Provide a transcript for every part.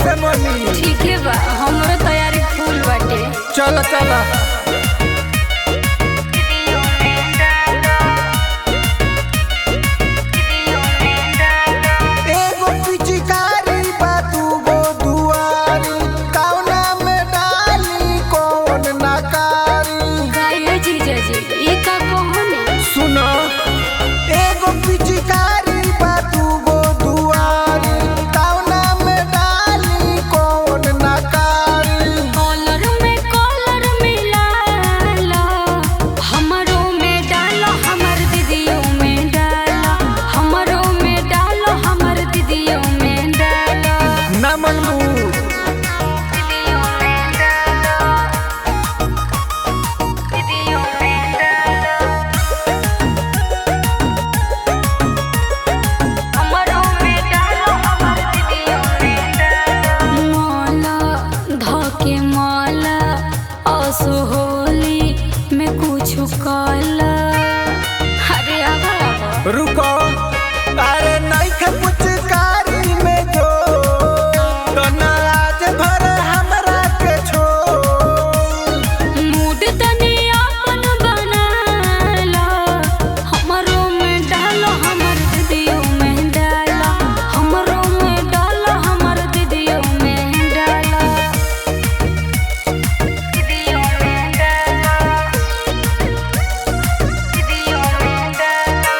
कैसे मनी? ठीक है बा, हमरो तैयारी फूल बाटे। चल चल एगो पिचकारी बा दूगो दुआरी, कौना में डाली कौन नाकारी? गाये जीजा जी ई का कहने? सुनो एगो पिचकारी बा दूगो दुआरी, कौना में डाली कौन नाकारी? कॉलर मिला ला, हमरो में डालो हमर दीदियों में डालो, हमरो में डालो हमर दीदियों में डालो। ना मनमू दीदियों में डालो, दीदियों में डालो, हमरो में डालो हमर दीदियों में डालो। माला धके माला असोहली में कुछ काला। अरे आवा आवा रुको, अरे नहीं खे पुचकारी में जो तो ना आज भर हमरा के छोड़। मूड तनी अपन बनाला, हमरो में डालो हमर दीदियों में डालो, हमरो में डालो हमर दीदियों में डालो, दीदियों में डालो, दीदियों में डालो,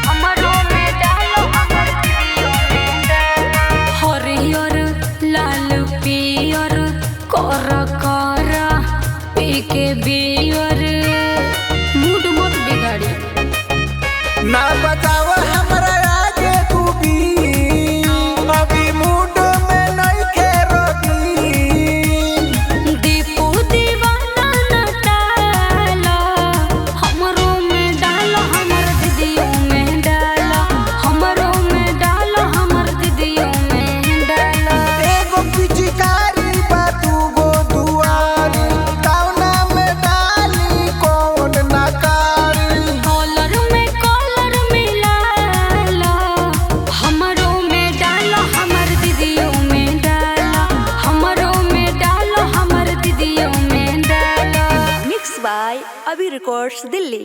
हमरो में डालो हमर दीदियों में डालो। हरियर लाल पियर कर कर पी के बियर, मूड मत बिगाड़ी। ना बताव हमरा आगे तू भी, अभी मूड में नहीं खे रही। दीपू दीवाना न डालो, हमरो में डालो हमर दीदियों में डालो, हमरो में डालो हमर दीदियों में डालो। एगो पिचकारी बा दूगो दुआरी, कौना में डाली कौन नाकारी? कॉलर मिला ला, हमरो में डालो हमर दीदियों में डालो, हमरो में डालो हमर दीदियों में डालो। मिक्स बाय अभी रिकॉर्ड्स दिल्ली।